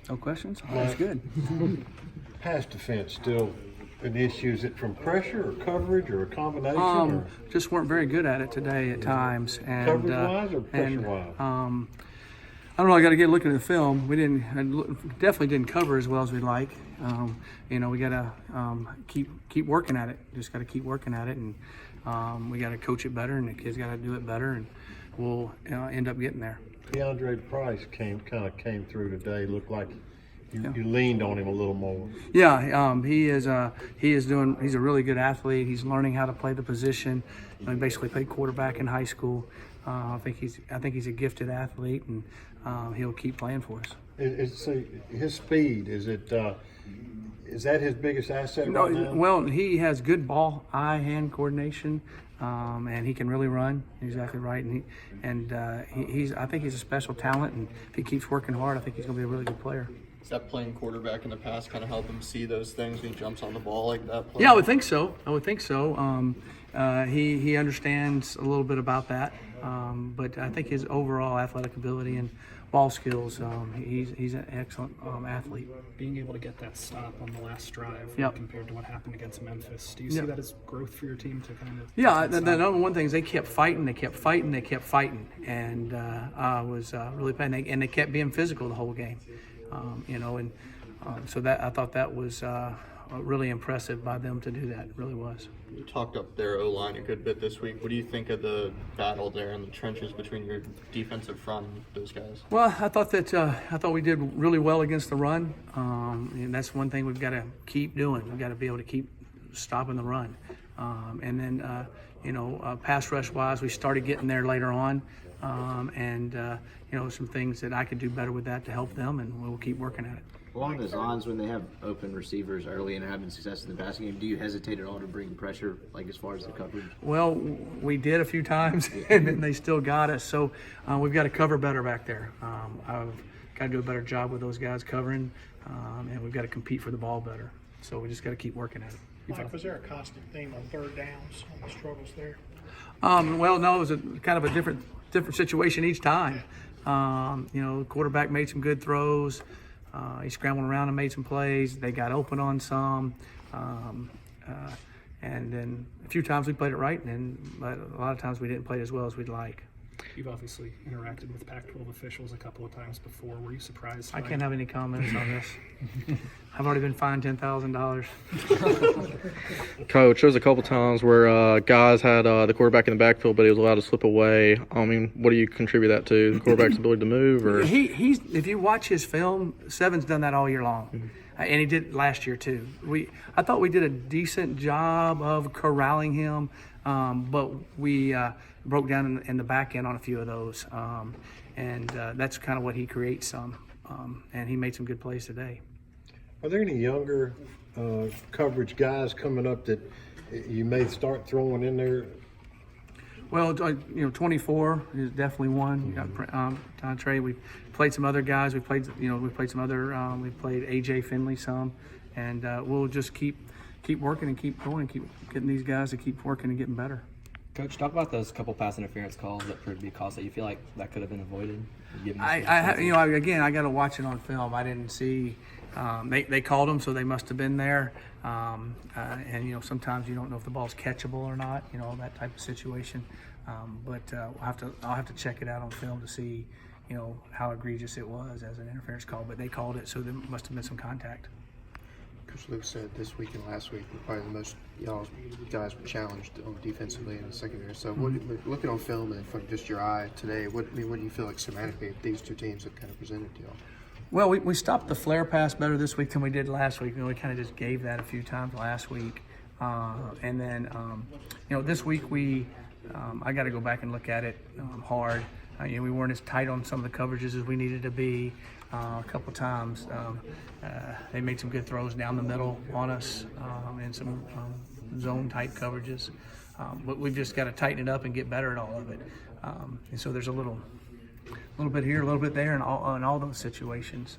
No questions? That's good. Pass defense still an issue? Is it from pressure or coverage or a combination? Or Just weren't very good at it today at times. And coverage-wise or pressure-wise? I don't know. I got to get looking at the film. We definitely didn't cover as well as we'd like. We got to keep working at it. Just got to keep working at it, and we got to coach it better, and the kids got to do it better, and we'll end up getting there. DeAndre Price came through today. Looked like you leaned on him a little more. Yeah, he's a really good athlete. He's learning how to play the position. He basically played quarterback in high school. I think he's a gifted athlete, and he'll keep playing for us. So his speed, is that his biggest asset right now? Well, he has good ball, eye-hand coordination, and he can really run. Exactly right. And I think he's a special talent, and if he keeps working hard, I think he's going to be a really good player. Is that playing quarterback in the past kind of help him see those things when he jumps on the ball like that? Yeah, I would think so. He understands a little bit about that, but I think his overall athletic ability and ball skills, he's an excellent athlete. Being able to get that stop on the last drive compared to what happened against Memphis, do you see that as growth for your team to kind of? Yeah, the number one thing is they kept fighting, and I was really paying, and they kept being physical the whole game. So that I thought that was really impressive by them to do that. It really was. You talked up their O-line a good bit this week. What do you think of the battle there in the trenches between your defensive front and those guys? Well, I thought we did really well against the run, and that's one thing we've got to keep doing. We've got to be able to keep stopping the run, and then pass rush wise, we started getting there later on, and some things that I could do better with that to help them, and we'll keep working at it. Along those lines, when they have open receivers early and are having success in the passing game, do you hesitate at all to bring pressure, like as far as the coverage? Well, we did a few times, and then they still got us. So we've got to cover better back there. I've got to do a better job with those guys covering, and we've got to compete for the ball better. So we just got to keep working at it. Mike, was there a constant theme on third downs on the struggles there? Well, no, it was a kind of a different situation each time. The quarterback made some good throws. He scrambled around and made some plays. They got open on some. And then a few times we played it right, but a lot of times we didn't play it as well as we'd like. You've obviously interacted with Pac-12 officials a couple of times before. Were you surprised? I can't have any comments on this. I've already been fined $10,000. Coach, there was a couple times where guys had the quarterback in the backfield, but he was allowed to slip away. I mean, what do you contribute that to? The quarterback's ability to move, or he's if you watch his film, Seven's done that all year long. Mm-hmm. And he did last year too. I thought we did a decent job of corralling him, but we broke down in the back end on a few of those, and that's kind of what he creates some. And he made some good plays today. Are there any younger coverage guys coming up that you may start throwing in there? Well, 24 is definitely one. You got Trey. We played some other guys. We played some other. We played AJ Finley some, and we'll just keep working and keep going and keep getting these guys to keep working and getting better. Coach, talk about those couple pass interference calls that proved to be calls that you feel like that could have been avoided. Again, I got to watch it on film. I didn't see. They called them, so they must have been there. And sometimes you don't know if the ball's catchable or not. That type of situation. But I'll have to check it out on film to see, how egregious it was as an interference call. But they called it, so there must have been some contact. Coach Luke said this week and last week were probably the most y'all guys were challenged on defensively in the secondary. So, looking on film and from just your eye today, what do you feel like semantically these two teams have kind of presented to y'all? Well, we stopped the flare pass better this week than we did last week. We kind of just gave that a few times last week, and then this week I got to go back and look at it hard. We weren't as tight on some of the coverages as we needed to be. A couple times they made some good throws down the middle on us and some zone type coverages, but we've just got to tighten it up and get better at all of it. And so there's a little bit here, a little bit there, in all those situations.